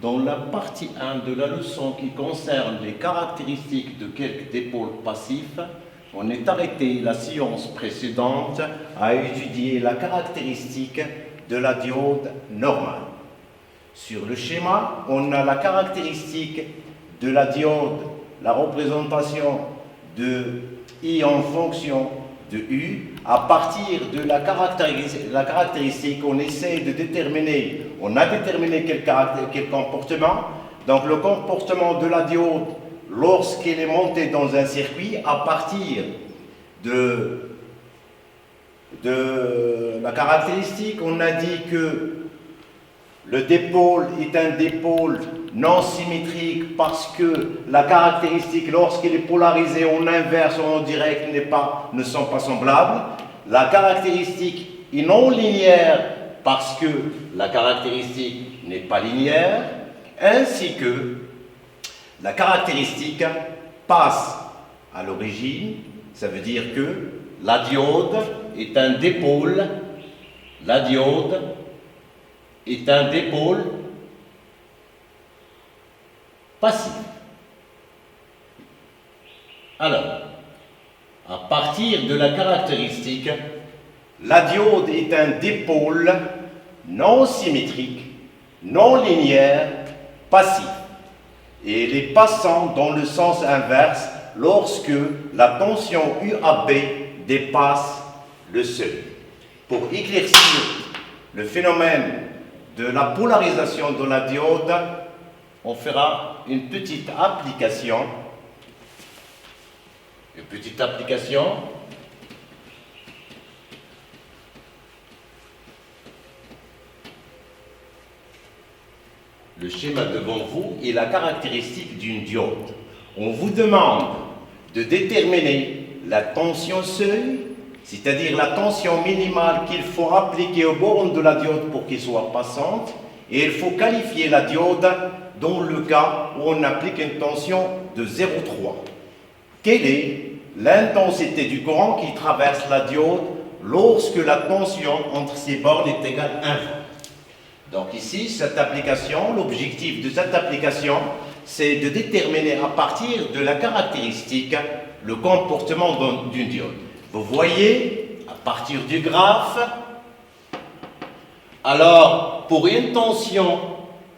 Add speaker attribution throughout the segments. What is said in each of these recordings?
Speaker 1: Dans la partie 1 de la leçon qui concerne les caractéristiques de quelques dipôles passifs, on est arrêté la séance précédente à étudier la caractéristique de la diode normale. Sur le schéma, on a la caractéristique de la diode, la représentation de I en fonction de U. À partir de la caractéristique, on essaie de déterminer, on a déterminé quel comportement. Donc le comportement de la diode lorsqu'elle est montée dans un circuit, à partir de la caractéristique, on a dit que le dipôle est un dipôle non symétrique parce que la caractéristique, lorsqu'elle est polarisée en inverse ou en direct, ne sont pas semblables. La caractéristique est non linéaire parce que la caractéristique n'est pas linéaire, ainsi que la caractéristique passe à l'origine. Ça veut dire que la diode est un dipôle. La diode est un dipôle passif. Alors, à partir de la caractéristique, la diode est un dipôle non symétrique, non linéaire, passif. Et elle est passante dans le sens inverse lorsque la tension UAB dépasse le seuil. Pour éclaircir le phénomène de la polarisation de la diode, on fera une petite application. Le schéma devant vous est la caractéristique d'une diode. On vous demande de déterminer la tension seuil, c'est-à-dire la tension minimale qu'il faut appliquer aux bornes de la diode pour qu'elle soit passante, et il faut qualifier la diode dans le cas où on applique une tension de 0,3. Quelle est l'intensité du courant qui traverse la diode lorsque la tension entre ces bornes est égale à 1 volt? Donc ici, cette application, l'objectif de cette application, c'est de déterminer à partir de la caractéristique le comportement d'une diode. Vous voyez, à partir du graphe, alors pour une tension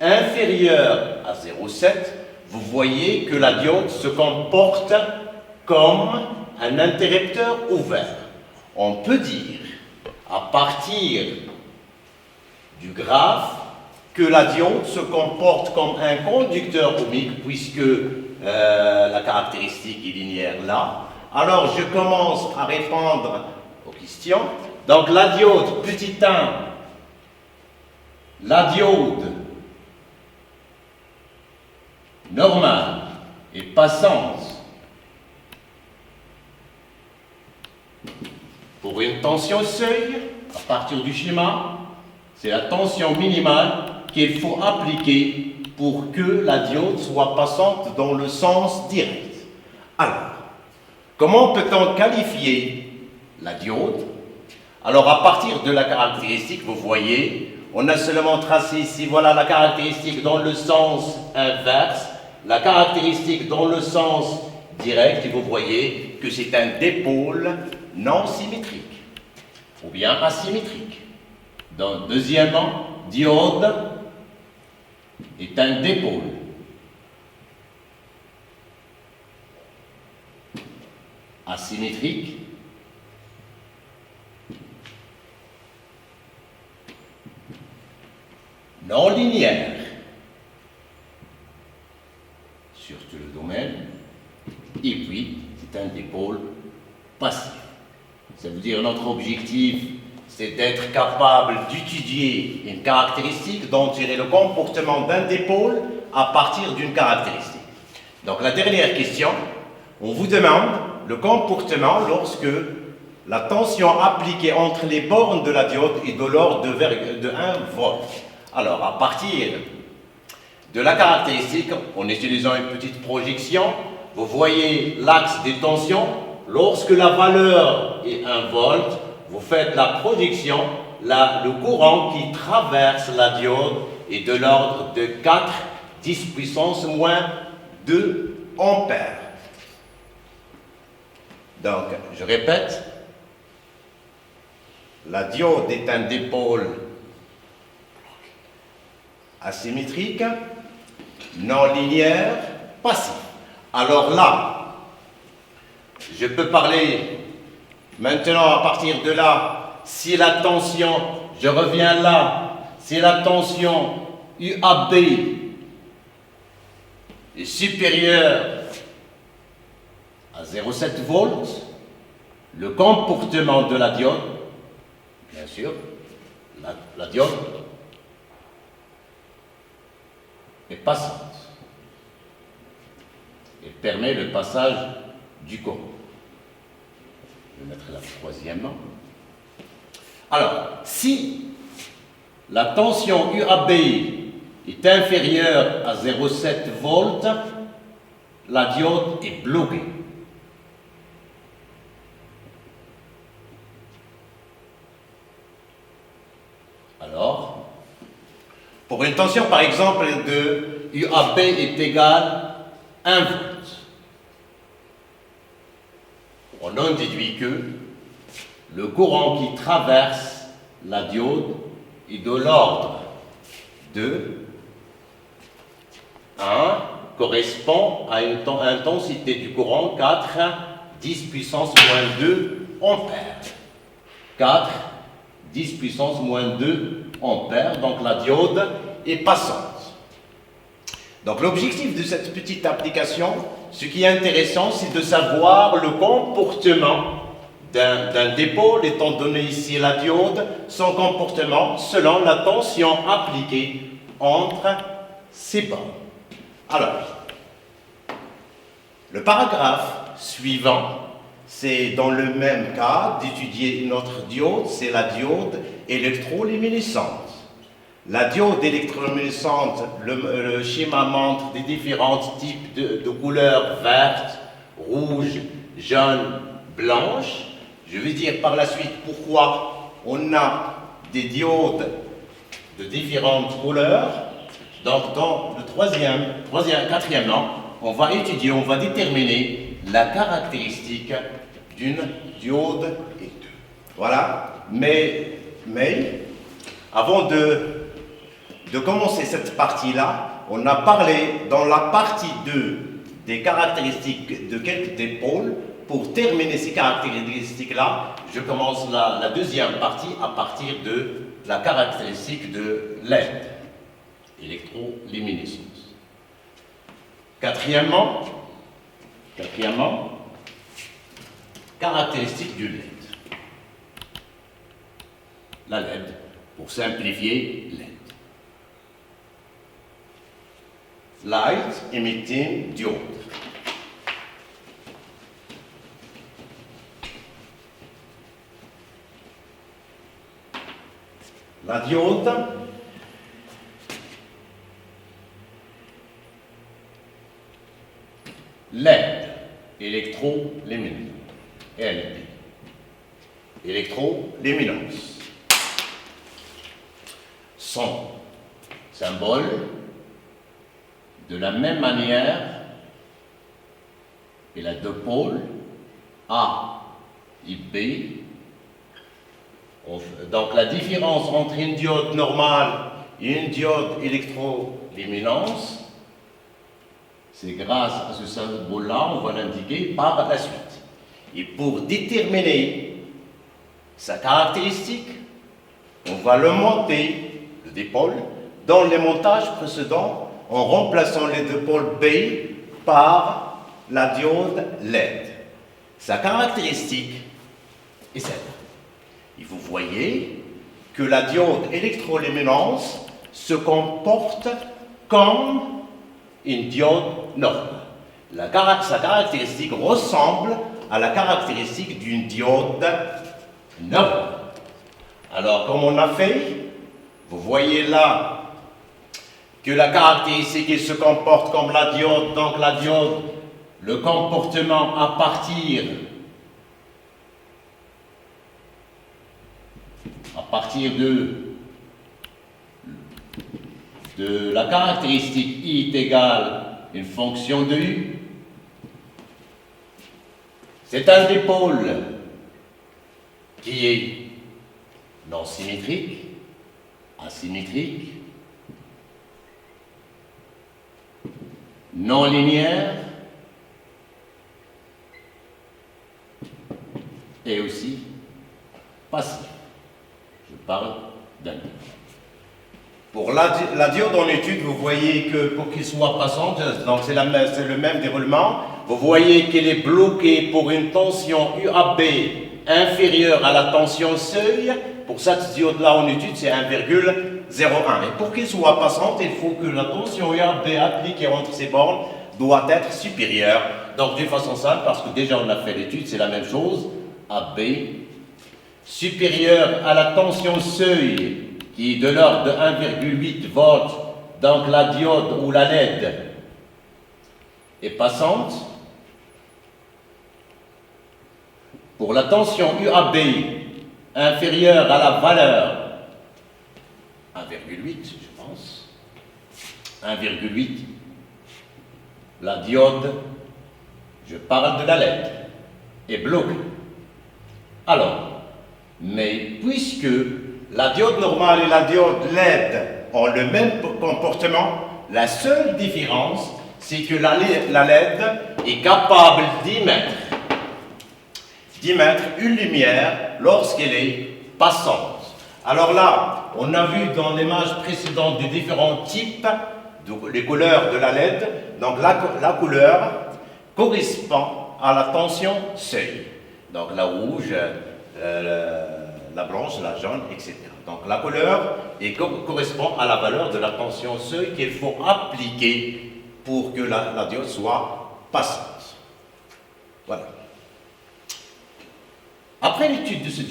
Speaker 1: inférieure à 0,7, vous voyez que la diode se comporte comme un interrupteur ouvert. On peut dire, à partir du graphe, que la diode se comporte comme un conducteur ohmique, puisque la caractéristique est linéaire là. Alors je commence à répondre aux questions. Donc la diode, petit 1, la diode normale et passante pour une tension seuil, à partir du schéma, c'est la tension minimale qu'il faut appliquer pour que la diode soit passante dans le sens direct. Alors, comment peut-on qualifier la diode? Alors, à partir de la caractéristique, vous voyez, on a seulement tracé ici, voilà la caractéristique dans le sens inverse, la caractéristique dans le sens direct, et vous voyez que c'est un dipôle non symétrique, ou bien asymétrique. Donc, deuxièmement, diode est un dipôle asymétrique non linéaire sur tout le domaine, et puis c'est un dipôle passif. Ça veut dire notre objectif, c'est d'être capable d'étudier une caractéristique, d'en tirer le comportement d'un dipôle à partir d'une caractéristique. Donc la dernière question, on vous demande le comportement lorsque la tension appliquée entre les bornes de la diode est de l'ordre de 1 volt. Alors à partir de la caractéristique, en utilisant une petite projection, vous voyez l'axe des tensions. Lorsque la valeur est 1 volt, vous faites la projection, le courant qui traverse la diode est de l'ordre de 4 10 puissance moins 2 ampères. Donc, je répète, la diode est un dipôle asymétrique, non linéaire, passif. Alors là, je peux parler maintenant à partir de là, si la tension, je reviens là, si la tension UAB est supérieure à 0,7 volts, le comportement de la diode, bien sûr, la diode est passante et permet le passage du courant. Je vais mettre la troisième. Alors, si la tension UAB est inférieure à 0,7 volts, la diode est bloquée. Alors, pour une tension par exemple de UAB est égale à 1 volt, on en déduit que le courant qui traverse la diode est de l'ordre de 1 correspond à une intensité du courant 4 10 puissance moins 2 ampères. 4 10 puissance moins 2 ampères, donc la diode est passante. Donc l'objectif de cette petite application, ce qui est intéressant, c'est de savoir le comportement d'un dipôle, étant donné ici la diode, son comportement selon la tension appliquée entre ces bornes. Alors, le paragraphe suivant, c'est dans le même cas d'étudier notre diode, c'est la diode électroluminescente. La diode électroluminescente, le schéma montre des différents types de couleurs vertes, rouges, jaunes, blanches. Je vais dire par la suite pourquoi on a des diodes de différentes couleurs. Donc, dans le quatrième an, on va étudier, on va déterminer la caractéristique d'une diode et deux. Voilà. Mais avant de commencer cette partie-là, on a parlé dans la partie 2 des caractéristiques de quelques dipôles. Pour terminer ces caractéristiques-là, je commence la deuxième partie à partir de la caractéristique de LED, électroluminescence. Quatrièmement, caractéristique du LED. La LED, pour simplifier, LED. Light Emitting Diode. La diode LED, électroluminescence, LP, électroluminescence. Son symbole, de la même manière, il a deux pôles, A et B. Donc la différence entre une diode normale et une diode électroluminescence, c'est grâce à ce symbole-là, on va l'indiquer par la suite. Et pour déterminer sa caractéristique, on va le monter, le dipôle, dans les montages précédents, en remplaçant les deux pôles B par la diode LED. Sa caractéristique est celle-là. Et vous voyez que la diode électroluminescence se comporte comme une diode normale. Sa caractéristique ressemble à la caractéristique d'une diode normale. Alors, comme on a fait, vous voyez là que la caractéristique se comporte comme la diode, donc la diode, le comportement à partir de la caractéristique I est égale une fonction de U, c'est un dipôle qui est non symétrique, asymétrique, non linéaire et aussi passif. Je parle d'un dipôle. Pour la diode en étude, vous voyez que pour qu'il soit passante, donc c'est le même déroulement, vous voyez qu'elle est bloquée pour une tension UAB inférieure à la tension seuil. Pour cette diode-là en étude, c'est 1,01. Et pour qu'elle soit passante, il faut que la tension UAB appliquée entre ces bornes doit être supérieure. Donc d'une façon simple, parce que déjà on a fait l'étude, c'est la même chose. AB supérieure à la tension seuil qui est de l'ordre de 1,8 volts, donc la diode ou la LED est passante. Pour la tension UAB inférieure à la valeur 1,8, je pense, 1,8, la diode, je parle de la LED, est bloquée. Alors, mais puisque la diode normale et la diode LED ont le même comportement, la seule différence, c'est que la LED est capable d'émettre une lumière lorsqu'elle est passante. Alors là, on a vu dans l'image précédente des différents types, les couleurs de la LED. Donc la couleur correspond à la tension seuil. Donc la rouge, la blanche, la jaune, etc. Donc la couleur correspond à la valeur de la tension seuil qu'il faut appliquer pour que la diode soit passante. Voilà. Après l'étude de ce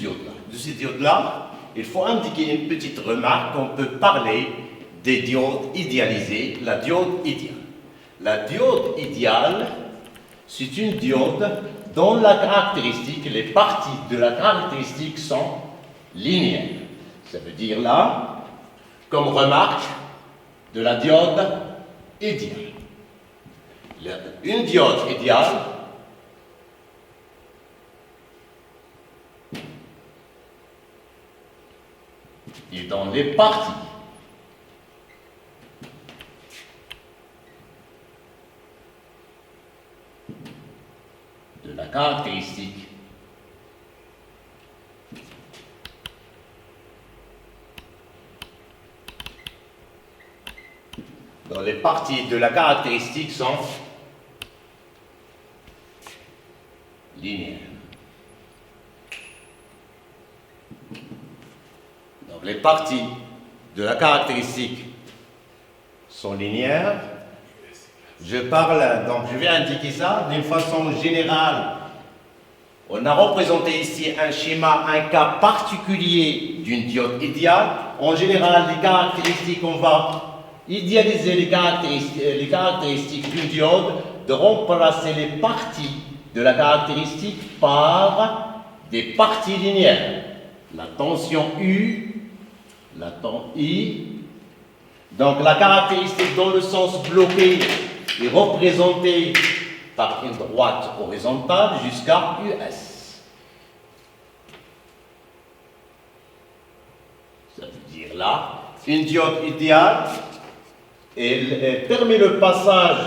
Speaker 1: diode-là, il faut indiquer une petite remarque. On peut parler des diodes idéalisées, la diode idéale. La diode idéale, c'est une diode dont la caractéristique, les parties de la caractéristique sont linéaires. Ça veut dire là, comme remarque de la diode idéale. Une diode idéale est dans les parties de la caractéristique sont linéaires. Donc les parties de la caractéristique sont linéaires. Je vais indiquer ça d'une façon générale. On a représenté ici un schéma, un cas particulier d'une diode idéale. En général, les caractéristiques, on va idéaliser les caractéristiques d'une diode, de remplacer les parties de la caractéristique par des parties linéaires. La tension U, la tension I. Donc la caractéristique dans le sens bloqué est représentée par une droite horizontale jusqu'à US. Ça veut dire là, une diode idéale, elle permet le passage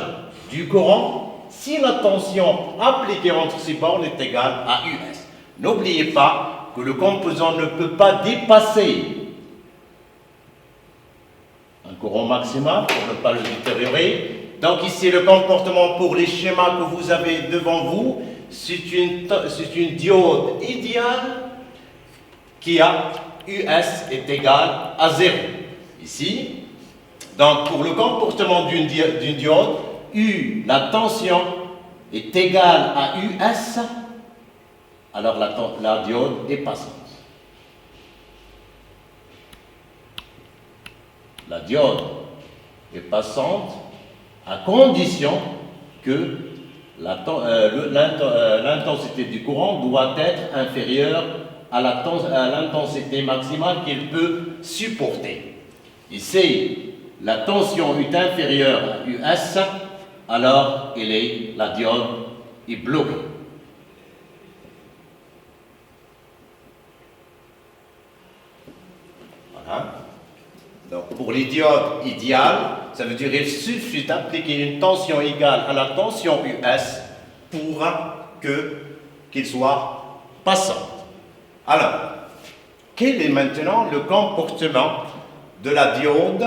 Speaker 1: du courant si la tension appliquée entre ces bornes est égale à US. N'oubliez pas que le composant ne peut pas dépasser un courant maximal pour ne pas le détériorer. Donc ici, le comportement pour les schémas que vous avez devant vous, c'est une diode idéale qui a US est égal à 0. Ici, donc pour le comportement d'une diode, U, la tension est égale à US, alors la diode est passante. La diode est passante à condition que l'intensité du courant doit être inférieure à l'intensité maximale qu'il peut supporter. Ici, la tension est inférieure à US, alors la diode est bloquée. Voilà. Donc pour les diodes idéales, ça veut dire qu'il suffit d'appliquer une tension égale à la tension US pour qu'il soit passant. Alors, quel est maintenant le comportement de la diode?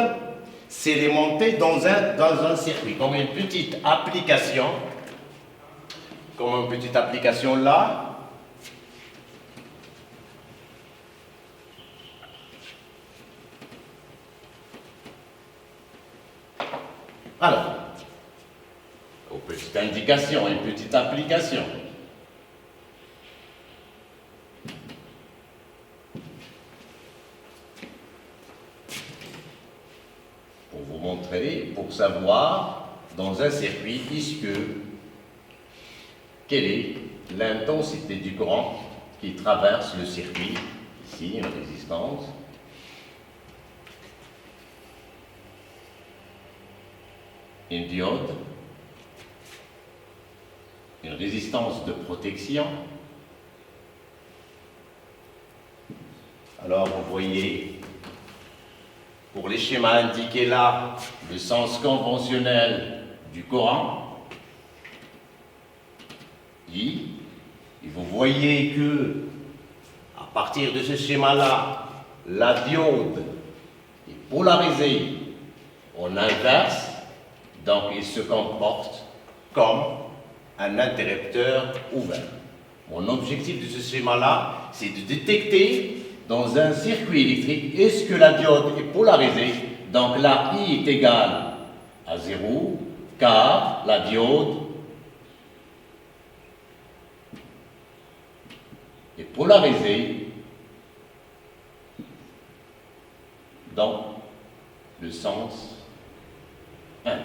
Speaker 1: C'est les monter dans un circuit, comme une petite application, là. Alors, une petite indication, une petite application. Pour vous montrer, pour savoir, dans un circuit, quelle est l'intensité du courant qui traverse le circuit. Ici, une résistance. Une diode, une résistance de protection. Alors, vous voyez, pour les schémas indiqués là, le sens conventionnel du courant, I, et vous voyez que, à partir de ce schéma-là, la diode est polarisée en inverse. Donc, il se comporte comme un interrupteur ouvert. Mon objectif de ce schéma-là, c'est de détecter dans un circuit électrique, est-ce que la diode est polarisée? Donc, là, I est égal à 0, car la diode est polarisée dans le sens inverse.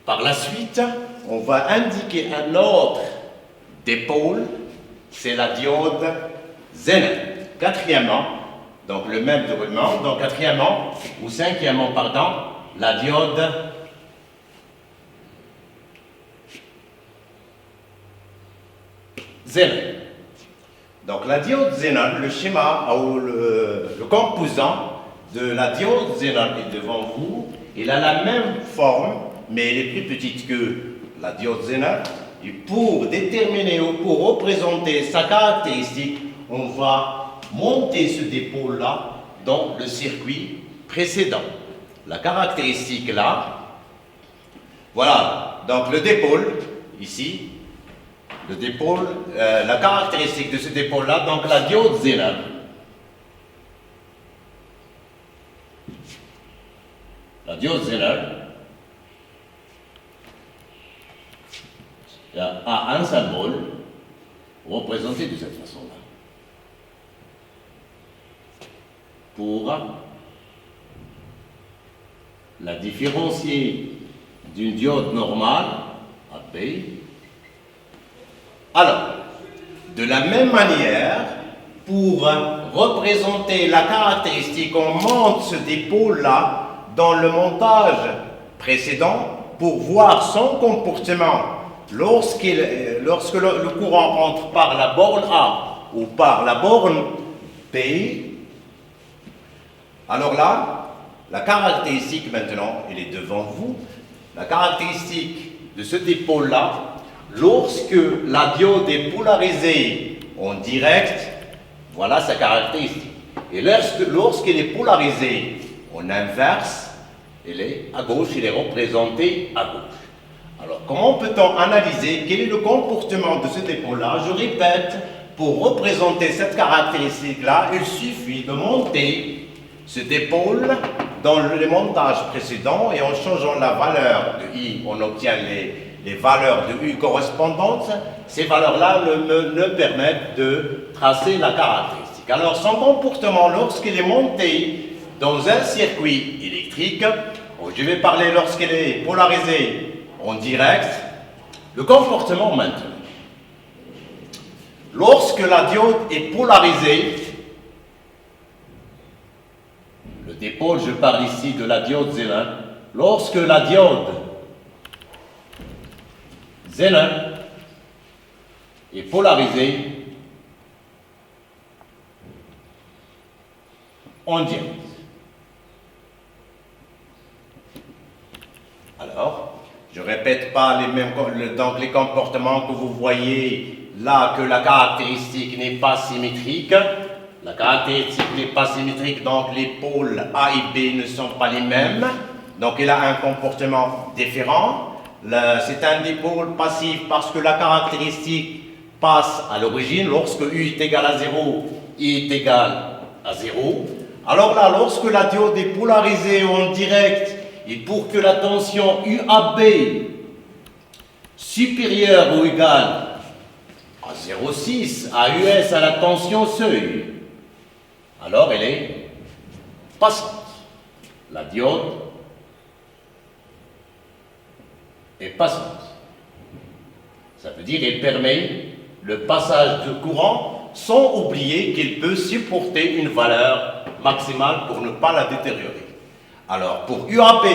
Speaker 1: Par la suite, on va indiquer un autre dipôle, c'est la diode Zener. Quatrièmement, donc le même déroulement, donc quatrièmement, ou cinquièmement, pardon, la diode Zener. Donc la diode Zener, le schéma ou le composant de la diode Zener est devant vous, il a la même forme, mais elle est plus petite que la diode Zener. Et pour déterminer ou pour représenter sa caractéristique, on va monter ce dipôle-là dans le circuit précédent. La caractéristique là, voilà, donc le dipôle, ici, le dipôle, la caractéristique de ce dipôle-là, donc la diode Zener. La diode Zener a un symbole représenté de cette façon-là. Pour la différencier d'une diode normale, AB. Alors, de la même manière, pour représenter la caractéristique, on monte ce dipôle-là dans le montage précédent pour voir son comportement lorsque le courant entre par la borne A ou par la borne B. Alors là, la caractéristique maintenant, elle est devant vous. La caractéristique de ce dipôle-là, lorsque la diode est polarisée en direct, voilà sa caractéristique. Et lorsqu'elle est polarisée en inverse, elle est à gauche, elle est représentée à gauche. Alors, comment peut-on analyser quel est le comportement de ce dipôle-là? Je répète, pour représenter cette caractéristique-là, il suffit de monter ce dipôle dans le montage précédent et en changeant la valeur de I, on obtient les valeurs de U correspondantes. Ces valeurs-là nous permettent de tracer la caractéristique. Alors, son comportement lorsqu'il est monté dans un circuit électrique, je vais parler lorsqu'il est polarisé en direct, le comportement maintenant. Lorsque la diode est polarisée, le dipôle, je parle ici de la diode Zenin. Lorsque la diode Zenin est polarisée en dièse. Alors, je ne répète pas donc les comportements que vous voyez là, que la caractéristique n'est pas symétrique. La caractéristique n'est pas symétrique, donc les pôles A et B ne sont pas les mêmes. Donc il a un comportement différent. C'est un dipôle passif parce que la caractéristique passe à l'origine. Lorsque U est égal à 0, I est égal à 0. Alors là, lorsque la diode est polarisée en direct, et pour que la tension UAB supérieure ou égale à 0,6 à US à la tension seuil, alors elle est passante. La diode est passante. Ça veut dire qu'elle permet le passage de courant sans oublier qu'il peut supporter une valeur maximale pour ne pas la détériorer. Alors, pour UAB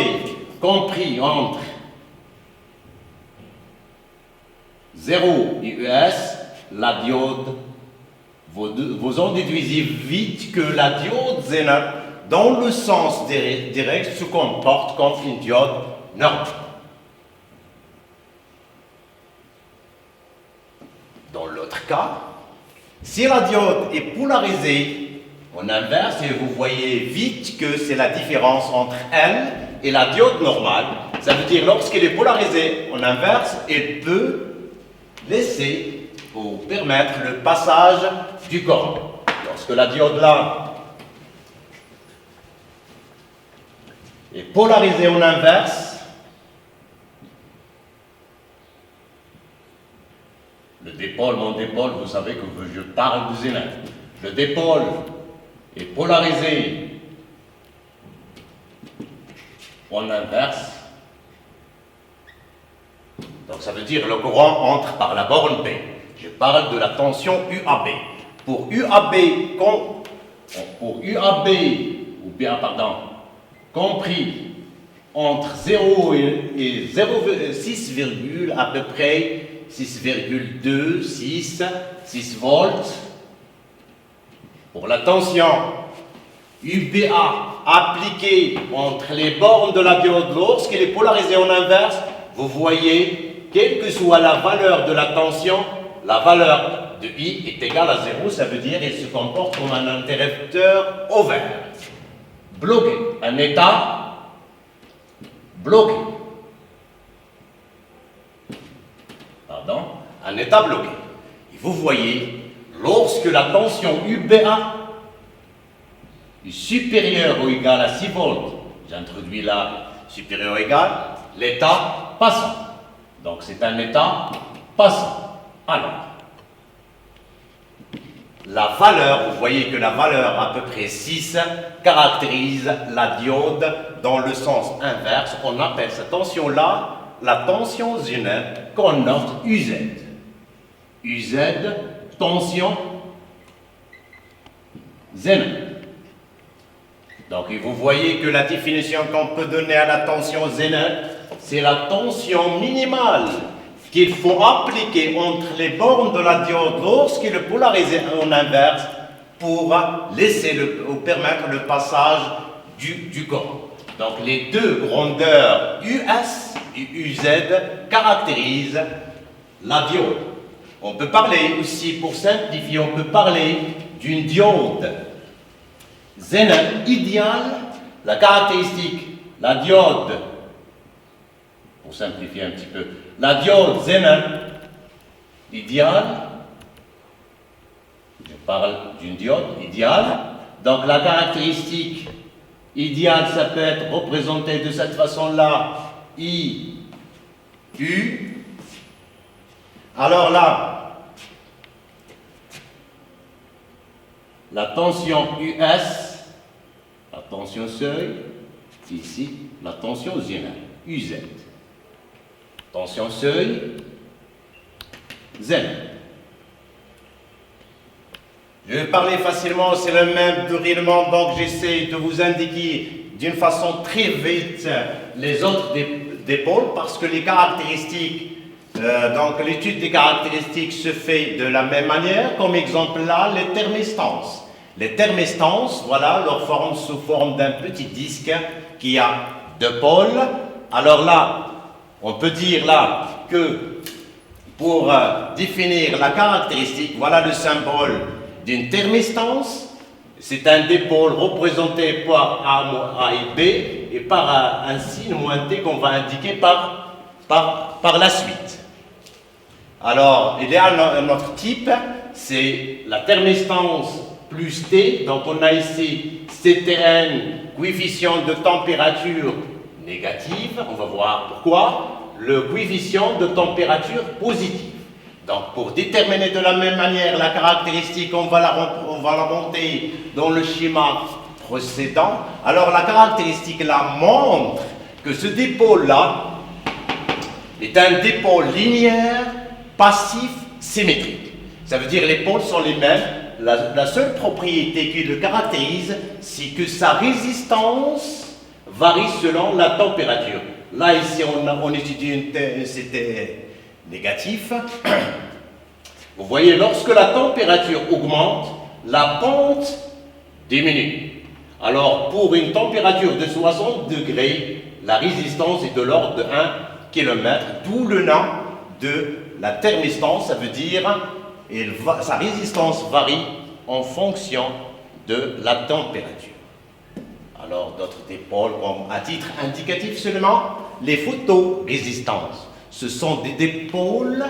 Speaker 1: compris entre 0 et US, la diode, vous en déduisez vite que la diode Zener, dans le sens direct, se comporte comme une diode normale. Dans l'autre cas, si la diode est polarisée en inverse, et vous voyez vite que c'est la différence entre elle et la diode normale. Ça veut dire lorsqu'elle est polarisée en inverse, elle peut laisser ou permettre le passage du courant. Lorsque la diode là est polarisée en inverse, le dipôle, mon dipôle, vous savez que je parle de Zener. Le dipôle est polarisé en inverse. Donc ça veut dire le courant entre par la borne B. Je parle de la tension UAB. Pour UAB, compris entre 0 et 0,6, à peu près 6,2, 6 volts. Pour la tension UBA appliquée entre les bornes de la diode lorsqu'elle est polarisée en inverse, vous voyez, quelle que soit la valeur de la tension, la valeur de I est égale à 0, ça veut dire qu'elle se comporte comme un interrupteur ouvert, bloqué, un état bloqué. Pardon, un état bloqué. Et vous voyez, lorsque la tension UBA est supérieure ou égale à 6 volts, j'introduis là supérieur ou égal, l'état passant. Donc c'est un état passant. Alors, la valeur, vous voyez que la valeur à peu près 6 caractérise la diode dans le sens inverse. On appelle cette tension-là la tension Zener qu'on note UZ. UZ, tension Zener. Donc vous voyez que la définition qu'on peut donner à la tension Zener, c'est la tension minimale qu'il faut appliquer entre les bornes de la diode lorsqu'il est polarisé en inverse pour permettre le passage du courant. Donc les deux grandeurs US et UZ caractérisent la diode. On peut parler aussi, pour simplifier, on peut parler d'une diode Zener idéale. La caractéristique, la diode, pour simplifier un petit peu, la diode Zener idéale, je parle d'une diode idéale, donc la caractéristique idéale, ça peut être représenté de cette façon-là, I, U. Alors là, la tension US, la tension seuil, ici, la tension Zener, UZ. Tension seuil, Z. Je vais parler facilement, c'est le même déroulement, donc j'essaie de vous indiquer d'une façon très vite les autres dipôles parce que les caractéristiques, donc l'étude des caractéristiques se fait de la même manière, comme exemple là, les thermistances. Les thermistances, voilà, leur forme sous forme d'un petit disque qui a deux pôles. Alors là, on peut dire là que pour définir la caractéristique, voilà le symbole d'une thermistance. C'est un dipôle représenté par A et B et par un signe moins T qu'on va indiquer par la suite. Alors, idéal, notre type, c'est la thermistance plus T. Donc, on a ici CTN, coefficient de température négative. On va voir pourquoi. Le coefficient de température positive. Donc, pour déterminer de la même manière la caractéristique, on va la monter dans le schéma précédent. Alors, la caractéristique là montre que ce dipôle-là est un dipôle linéaire, passif, symétrique. Ça veut dire que les pôles sont les mêmes. La seule propriété qui le caractérise, c'est que sa résistance varie selon la température. Là, ici, on étudie c'était négatif. Vous voyez, lorsque la température augmente, la pente diminue. Alors, pour une température de 60 degrés, la résistance est de l'ordre de 1 km, d'où le nom de la thermistance. Ça veut dire sa résistance varie en fonction de la température. Alors, d'autres dipôles, comme à titre indicatif seulement, les photorésistances. Ce sont des dipôles,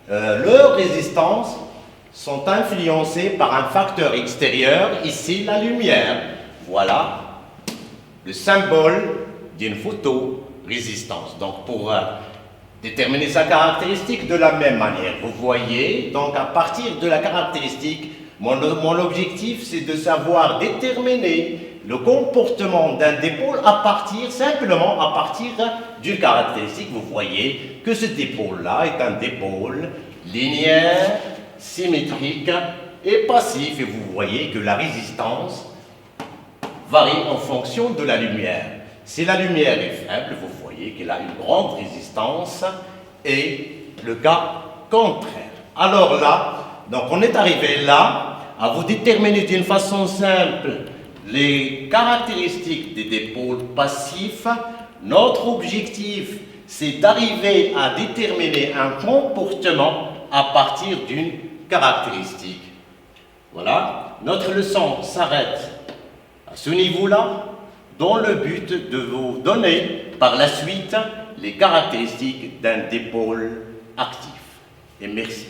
Speaker 1: leurs résistances sont influencées par un facteur extérieur, ici la lumière. Voilà le symbole d'une photorésistance. Donc, pour déterminer sa caractéristique de la même manière, vous voyez, donc à partir de la caractéristique, mon objectif, c'est de savoir déterminer le comportement d'un dipôle simplement à partir d'une caractéristique. Vous voyez que ce dipôle-là est un dipôle linéaire, symétrique et passif. Et vous voyez que la résistance varie en fonction de la lumière. Si la lumière est faible, vous voyez qu'elle a une grande résistance et le cas contraire. Alors là, donc on est arrivé là à vous déterminer d'une façon simple les caractéristiques des dipôles passifs. Notre objectif, c'est d'arriver à déterminer un comportement à partir d'une caractéristique. Voilà, notre leçon s'arrête à ce niveau-là, dans le but de vous donner par la suite les caractéristiques d'un dipôle actif. Et merci.